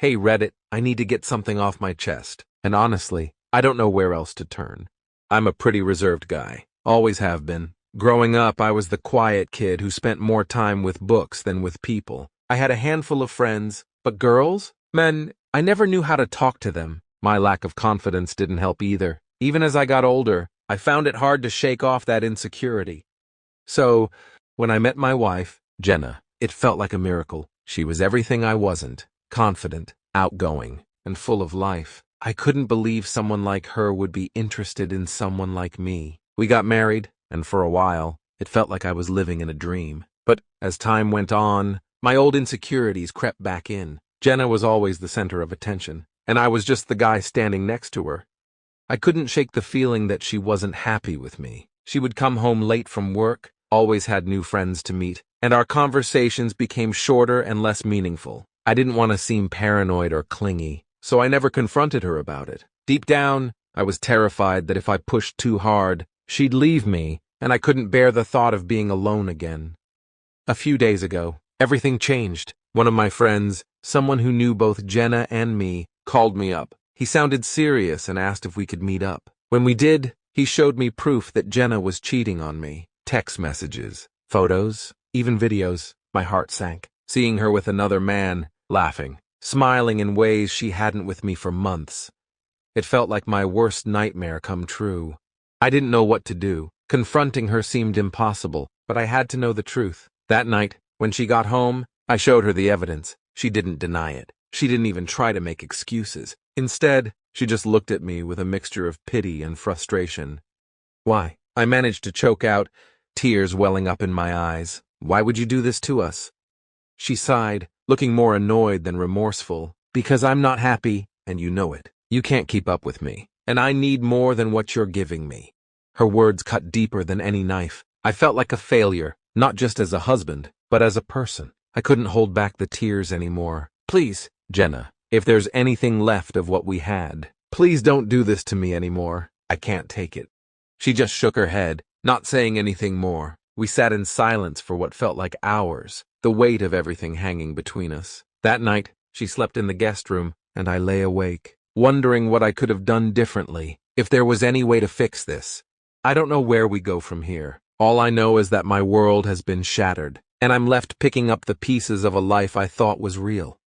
Hey Reddit, I need to get something off my chest. And honestly, I don't know where else to turn. I'm a pretty reserved guy. Always have been. Growing up, I was the quiet kid who spent more time with books than with people. I had a handful of friends, but girls? Men, I never knew how to talk to them. My lack of confidence didn't help either. Even as I got older, I found it hard to shake off that insecurity. So, when I met my wife, Jenna, it felt like a miracle. She was everything I wasn't. Confident, outgoing, and full of life. I couldn't believe someone like her would be interested in someone like me. We got married, and for a while, it felt like I was living in a dream. But as time went on, my old insecurities crept back in. Jenna was always the center of attention, and I was just the guy standing next to her. I couldn't shake the feeling that she wasn't happy with me. She would come home late from work, always had new friends to meet, and our conversations became shorter and less meaningful. I didn't want to seem paranoid or clingy, so I never confronted her about it. Deep down, I was terrified that if I pushed too hard, she'd leave me, and I couldn't bear the thought of being alone again. A few days ago, everything changed. One of my friends, someone who knew both Jenna and me, called me up. He sounded serious and asked if we could meet up. When we did, he showed me proof that Jenna was cheating on me. Text messages, photos, even videos. My heart sank. Seeing her with another man, laughing, smiling in ways she hadn't with me for months. It felt like my worst nightmare come true. I didn't know what to do. Confronting her seemed impossible, but I had to know the truth. That night, when she got home, I showed her the evidence. She didn't deny it. She didn't even try to make excuses. Instead, she just looked at me with a mixture of pity and frustration. Why? I managed to choke out, tears welling up in my eyes. Why would you do this to us? She sighed, looking more annoyed than remorseful. Because I'm not happy, and you know it. You can't keep up with me, and I need more than what you're giving me. Her words cut deeper than any knife. I felt like a failure, not just as a husband, but as a person. I couldn't hold back the tears anymore. Please, Jenna, if there's anything left of what we had, please don't do this to me anymore. I can't take it. She just shook her head, not saying anything more. We sat in silence for what felt like hours, the weight of everything hanging between us. That night, she slept in the guest room, and I lay awake, wondering what I could have done differently, if there was any way to fix this. I don't know where we go from here. All I know is that my world has been shattered, and I'm left picking up the pieces of a life I thought was real.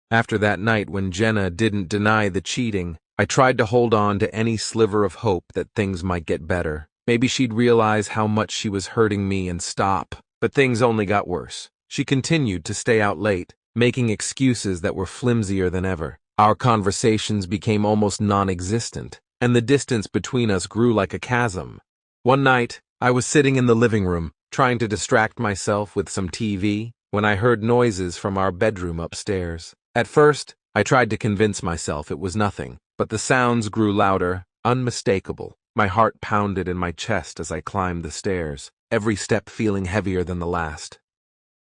After that night when Jenna didn't deny the cheating, I tried to hold on to any sliver of hope that things might get better. Maybe she'd realize how much she was hurting me and stop. But things only got worse. She continued to stay out late, making excuses that were flimsier than ever. Our conversations became almost non-existent, and the distance between us grew like a chasm. One night, I was sitting in the living room, trying to distract myself with some TV, when I heard noises from our bedroom upstairs. At first, I tried to convince myself it was nothing, but the sounds grew louder, unmistakable. My heart pounded in my chest as I climbed the stairs, every step feeling heavier than the last.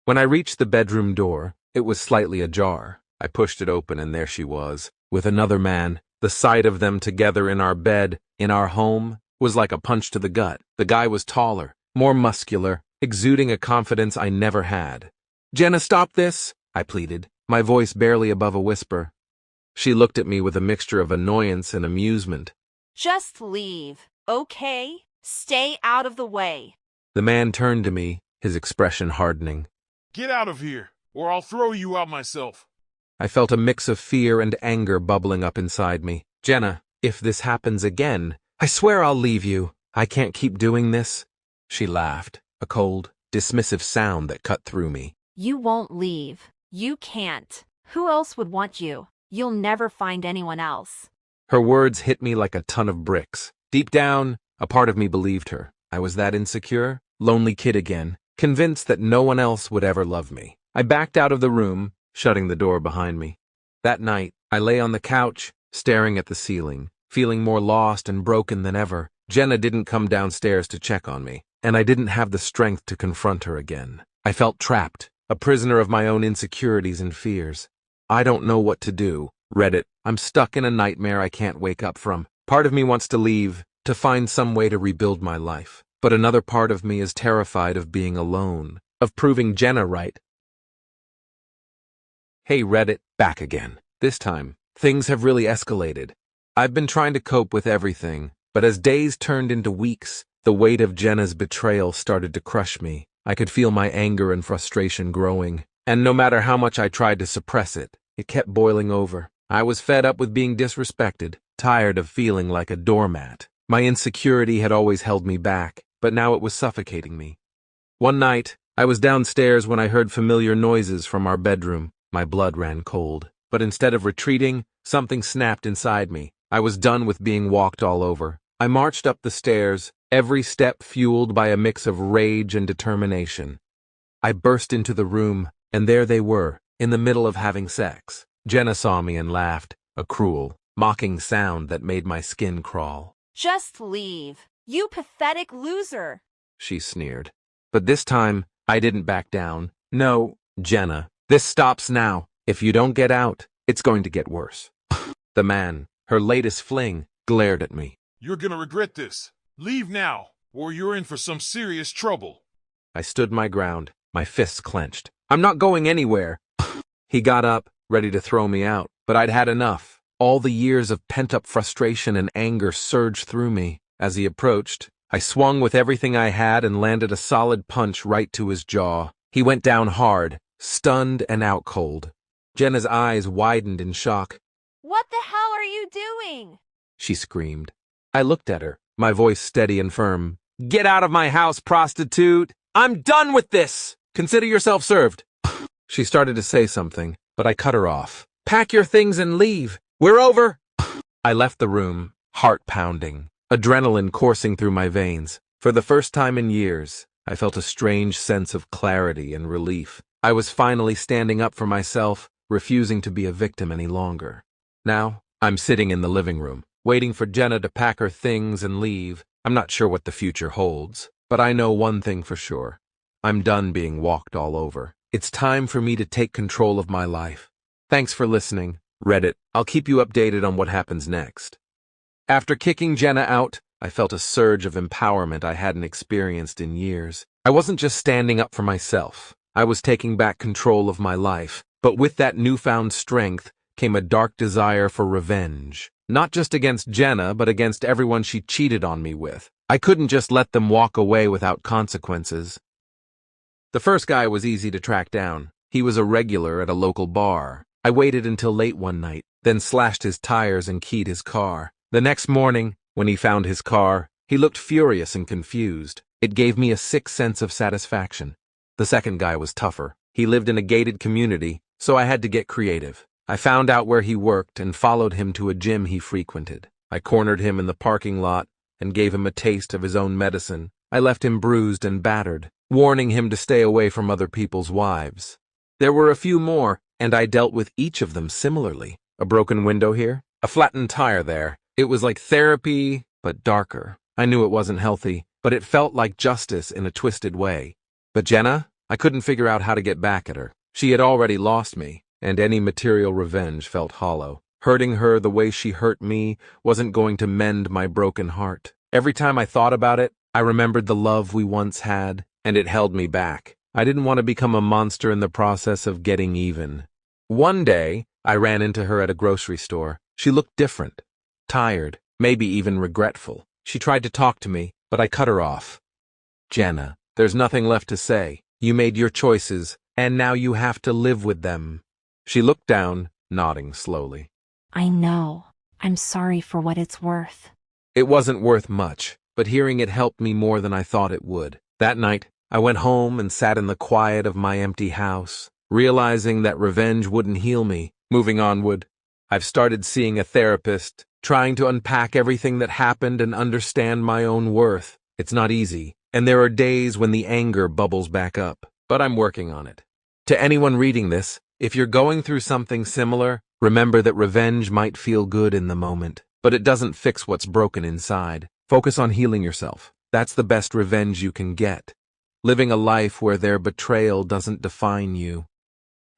When I reached the bedroom door, it was slightly ajar. I pushed it open and there she was, with another man. The sight of them together in our bed, in our home, was like a punch to the gut. The guy was taller, more muscular, exuding a confidence I never had. "Jenna, stop this," I pleaded, my voice barely above a whisper. She looked at me with a mixture of annoyance and amusement. "Just leave, okay? Stay out of the way." The man turned to me, his expression hardening. "Get out of here, or I'll throw you out myself." I felt a mix of fear and anger bubbling up inside me. "Jenna, if this happens again, I swear I'll leave you. I can't keep doing this." She laughed, a cold, dismissive sound that cut through me. "You won't leave. You can't. Who else would want you? You'll never find anyone else." Her words hit me like a ton of bricks. Deep down, a part of me believed her. I was that insecure, lonely kid again, convinced that no one else would ever love me. I backed out of the room, shutting the door behind me. That night, I lay on the couch, staring at the ceiling, feeling more lost and broken than ever. Jenna didn't come downstairs to check on me, and I didn't have the strength to confront her again. I felt trapped, a prisoner of my own insecurities and fears. I don't know what to do. Reddit, I'm stuck in a nightmare I can't wake up from. Part of me wants to leave, to find some way to rebuild my life. But another part of me is terrified of being alone, of proving Jenna right. Hey Reddit, back again. This time, things have really escalated. I've been trying to cope with everything, but as days turned into weeks, the weight of Jenna's betrayal started to crush me. I could feel my anger and frustration growing, and no matter how much I tried to suppress it, it kept boiling over. I was fed up with being disrespected, tired of feeling like a doormat. My insecurity had always held me back, but now it was suffocating me. One night, I was downstairs when I heard familiar noises from our bedroom. My blood ran cold, but instead of retreating, something snapped inside me. I was done with being walked all over. I marched up the stairs, every step fueled by a mix of rage and determination. I burst into the room, and there they were, in the middle of having sex. Jenna saw me and laughed, a cruel, mocking sound that made my skin crawl. Just leave, you pathetic loser, she sneered. But this time, I didn't back down. No, Jenna, this stops now. If you don't get out, it's going to get worse. The man, her latest fling, glared at me. You're gonna regret this. Leave now, or you're in for some serious trouble. I stood my ground, my fists clenched. I'm not going anywhere. He got up, ready to throw me out, but I'd had enough. All the years of pent-up frustration and anger surged through me. As he approached, I swung with everything I had and landed a solid punch right to his jaw. He went down hard, stunned and out cold. Jenna's eyes widened in shock. What the hell are you doing? She screamed. I looked at her, my voice steady and firm. Get out of my house, prostitute! I'm done with this! Consider yourself served. She started to say something, but I cut her off. Pack your things and leave. We're over. I left the room, heart pounding, adrenaline coursing through my veins. For the first time in years, I felt a strange sense of clarity and relief. I was finally standing up for myself, refusing to be a victim any longer. Now, I'm sitting in the living room, waiting for Jenna to pack her things and leave. I'm not sure what the future holds, but I know one thing for sure. I'm done being walked all over. It's time for me to take control of my life. Thanks for listening. Reddit, I'll keep you updated on what happens next. After kicking Jenna out, I felt a surge of empowerment I hadn't experienced in years. I wasn't just standing up for myself. I was taking back control of my life. But with that newfound strength came a dark desire for revenge. Not just against Jenna, but against everyone she cheated on me with. I couldn't just let them walk away without consequences. The first guy was easy to track down. He was a regular at a local bar. I waited until late one night, then slashed his tires and keyed his car. The next morning, when he found his car, he looked furious and confused. It gave me a sick sense of satisfaction. The second guy was tougher. He lived in a gated community, so I had to get creative. I found out where he worked and followed him to a gym he frequented. I cornered him in the parking lot and gave him a taste of his own medicine. I left him bruised and battered, warning him to stay away from other people's wives. There were a few more, and I dealt with each of them similarly. A broken window here, a flattened tire there. It was like therapy, but darker. I knew it wasn't healthy, but it felt like justice in a twisted way. But Jenna, I couldn't figure out how to get back at her. She had already lost me, and any material revenge felt hollow. Hurting her the way she hurt me wasn't going to mend my broken heart. Every time I thought about it, I remembered the love we once had, and it held me back. I didn't want to become a monster in the process of getting even. One day, I ran into her at a grocery store. She looked different, tired, maybe even regretful. She tried to talk to me, but I cut her off. Jenna, there's nothing left to say. You made your choices, and now you have to live with them. She looked down, nodding slowly. I know. I'm sorry for what it's worth. It wasn't worth much, but hearing it helped me more than I thought it would. That night, I went home and sat in the quiet of my empty house, realizing that revenge wouldn't heal me. Moving onward, I've started seeing a therapist, trying to unpack everything that happened and understand my own worth. It's not easy, and there are days when the anger bubbles back up, but I'm working on it. To anyone reading this, if you're going through something similar, remember that revenge might feel good in the moment, but it doesn't fix what's broken inside. Focus on healing yourself. That's the best revenge you can get. Living a life where their betrayal doesn't define you.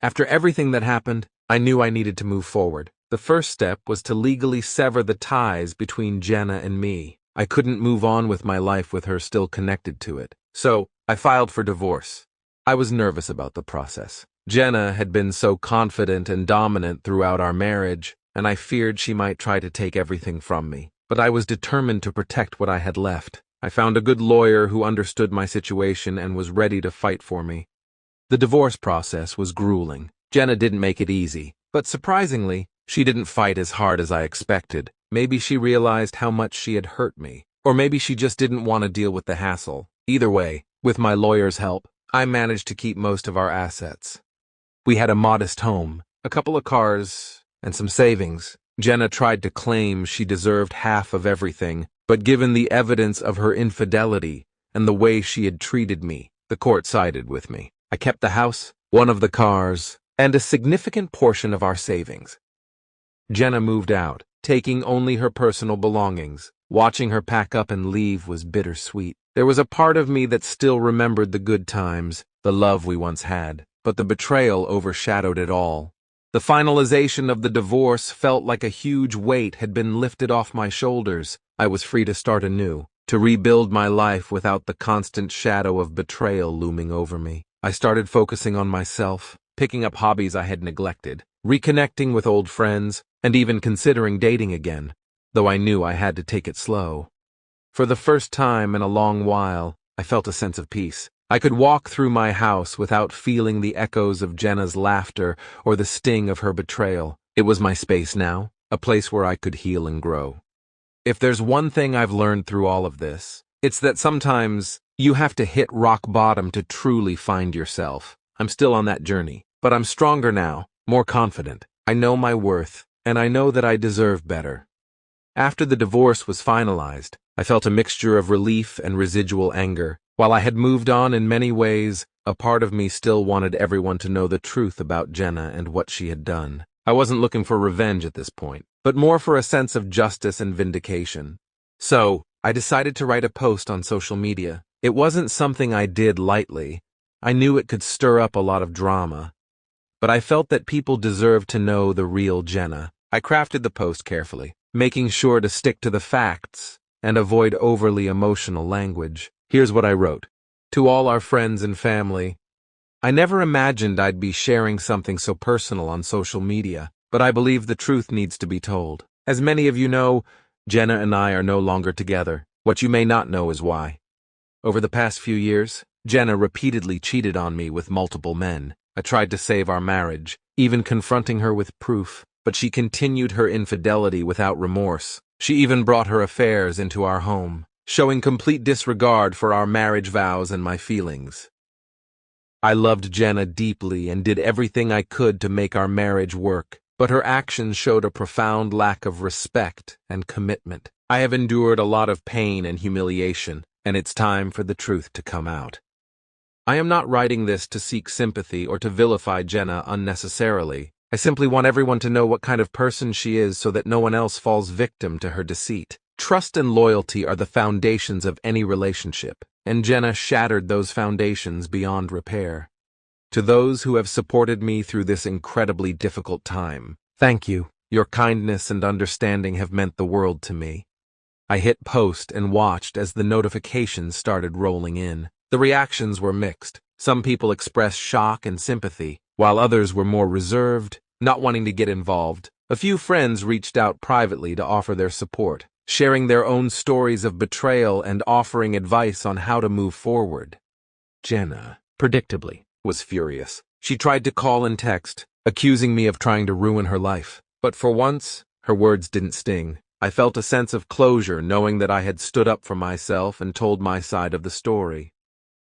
After everything that happened, I knew I needed to move forward. The first step was to legally sever the ties between Jenna and me. I couldn't move on with my life with her still connected to it. So, I filed for divorce. I was nervous about the process. Jenna had been so confident and dominant throughout our marriage, and I feared she might try to take everything from me. But I was determined to protect what I had left. I found a good lawyer who understood my situation and was ready to fight for me. The divorce process was grueling. Jenna didn't make it easy, but surprisingly, she didn't fight as hard as I expected. Maybe she realized how much she had hurt me, or maybe she just didn't want to deal with the hassle. Either way, with my lawyer's help, I managed to keep most of our assets. We had a modest home, a couple of cars, and some savings. Jenna tried to claim she deserved half of everything, but given the evidence of her infidelity and the way she had treated me, the court sided with me. I kept the house, one of the cars, and a significant portion of our savings. Jenna moved out, taking only her personal belongings. Watching her pack up and leave was bittersweet. There was a part of me that still remembered the good times, the love we once had, but the betrayal overshadowed it all. The finalization of the divorce felt like a huge weight had been lifted off my shoulders. I was free to start anew, to rebuild my life without the constant shadow of betrayal looming over me. I started focusing on myself, picking up hobbies I had neglected, reconnecting with old friends, and even considering dating again, though I knew I had to take it slow. For the first time in a long while, I felt a sense of peace. I could walk through my house without feeling the echoes of Jenna's laughter or the sting of her betrayal. It was my space now, a place where I could heal and grow. If there's one thing I've learned through all of this, it's that sometimes you have to hit rock bottom to truly find yourself. I'm still on that journey, but I'm stronger now, more confident. I know my worth, and I know that I deserve better. After the divorce was finalized, I felt a mixture of relief and residual anger. While I had moved on in many ways, a part of me still wanted everyone to know the truth about Jenna and what she had done. I wasn't looking for revenge at this point, but more for a sense of justice and vindication. So, I decided to write a post on social media. It wasn't something I did lightly. I knew it could stir up a lot of drama. But I felt that people deserved to know the real Jenna. I crafted the post carefully, making sure to stick to the facts and avoid overly emotional language. Here's what I wrote. To all our friends and family, I never imagined I'd be sharing something so personal on social media, but I believe the truth needs to be told. As many of you know, Jenna and I are no longer together. What you may not know is why. Over the past few years, Jenna repeatedly cheated on me with multiple men. I tried to save our marriage, even confronting her with proof, but she continued her infidelity without remorse. She even brought her affairs into our home, showing complete disregard for our marriage vows and my feelings. I loved Jenna deeply and did everything I could to make our marriage work, but her actions showed a profound lack of respect and commitment. I have endured a lot of pain and humiliation, and it's time for the truth to come out. I am not writing this to seek sympathy or to vilify Jenna unnecessarily. I simply want everyone to know what kind of person she is so that no one else falls victim to her deceit. Trust and loyalty are the foundations of any relationship, and Jenna shattered those foundations beyond repair. To those who have supported me through this incredibly difficult time, thank you. Your kindness and understanding have meant the world to me. I hit post and watched as the notifications started rolling in. The reactions were mixed. Some people expressed shock and sympathy, while others were more reserved, not wanting to get involved. A few friends reached out privately to offer their support, sharing their own stories of betrayal and offering advice on how to move forward. Jenna, predictably, was furious. She tried to call and text, accusing me of trying to ruin her life. But for once, her words didn't sting. I felt a sense of closure knowing that I had stood up for myself and told my side of the story.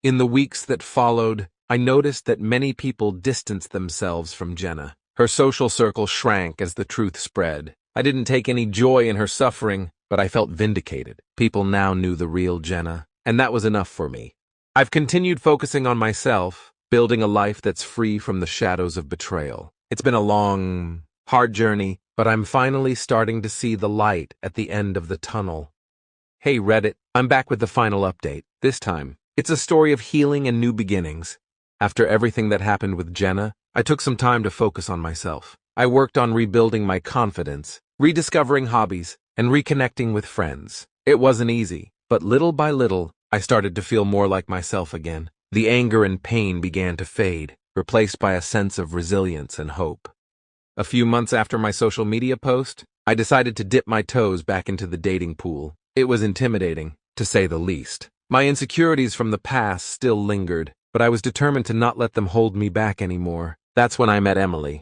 In the weeks that followed, I noticed that many people distanced themselves from Jenna. Her social circle shrank as the truth spread. I didn't take any joy in her suffering, but I felt vindicated. People now knew the real Jenna, and that was enough for me. I've continued focusing on myself, building a life that's free from the shadows of betrayal. It's been a long, hard journey, but I'm finally starting to see the light at the end of the tunnel. Hey Reddit, I'm back with the final update. This time, it's a story of healing and new beginnings. After everything that happened with Jenna, I took some time to focus on myself. I worked on rebuilding my confidence, rediscovering hobbies, and reconnecting with friends. It wasn't easy, but little by little, I started to feel more like myself again. The anger and pain began to fade, replaced by a sense of resilience and hope. A few months after my social media post, I decided to dip my toes back into the dating pool. It was intimidating, to say the least. My insecurities from the past still lingered, but I was determined to not let them hold me back anymore. That's when I met Emily.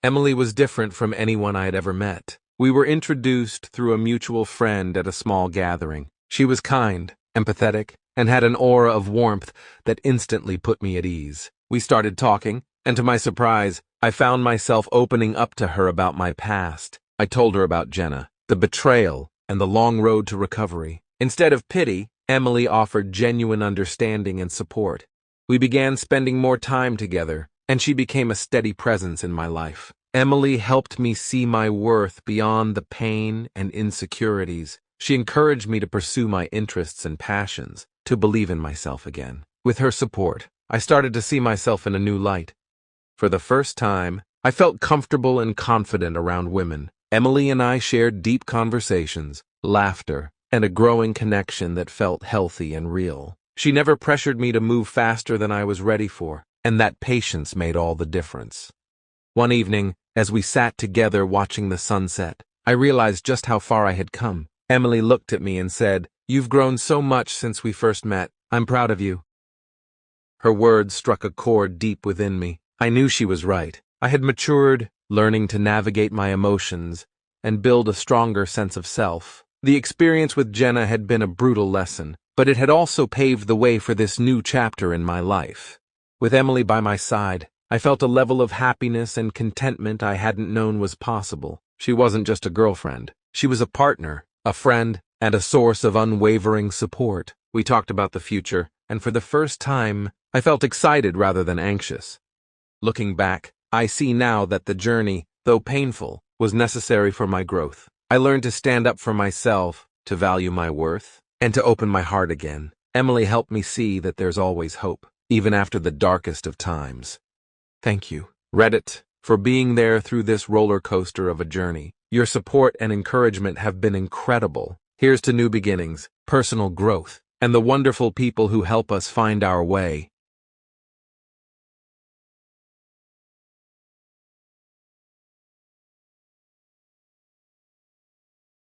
Emily was different from anyone I had ever met. We were introduced through a mutual friend at a small gathering. She was kind, empathetic, and had an aura of warmth that instantly put me at ease. We started talking, and to my surprise, I found myself opening up to her about my past. I told her about Jenna, the betrayal, and the long road to recovery. Instead of pity, Emily offered genuine understanding and support. We began spending more time together, and she became a steady presence in my life. Emily helped me see my worth beyond the pain and insecurities. She encouraged me to pursue my interests and passions, to believe in myself again. With her support, I started to see myself in a new light. For the first time, I felt comfortable and confident around women. Emily and I shared deep conversations, laughter, and a growing connection that felt healthy and real. She never pressured me to move faster than I was ready for, and that patience made all the difference. One evening, as we sat together watching the sunset, I realized just how far I had come. Emily looked at me and said, "You've grown so much since we first met. I'm proud of you." Her words struck a chord deep within me. I knew she was right. I had matured, learning to navigate my emotions and build a stronger sense of self. The experience with Jenna had been a brutal lesson, but it had also paved the way for this new chapter in my life. With Emily by my side, I felt a level of happiness and contentment I hadn't known was possible. She wasn't just a girlfriend. She was a partner, a friend, and a source of unwavering support. We talked about the future, and for the first time, I felt excited rather than anxious. Looking back, I see now that the journey, though painful, was necessary for my growth. I learned to stand up for myself, to value my worth, and to open my heart again. Emily helped me see that there's always hope, even after the darkest of times. Thank you, Reddit, for being there through this roller coaster of a journey. Your support and encouragement have been incredible. Here's to new beginnings, personal growth, and the wonderful people who help us find our way.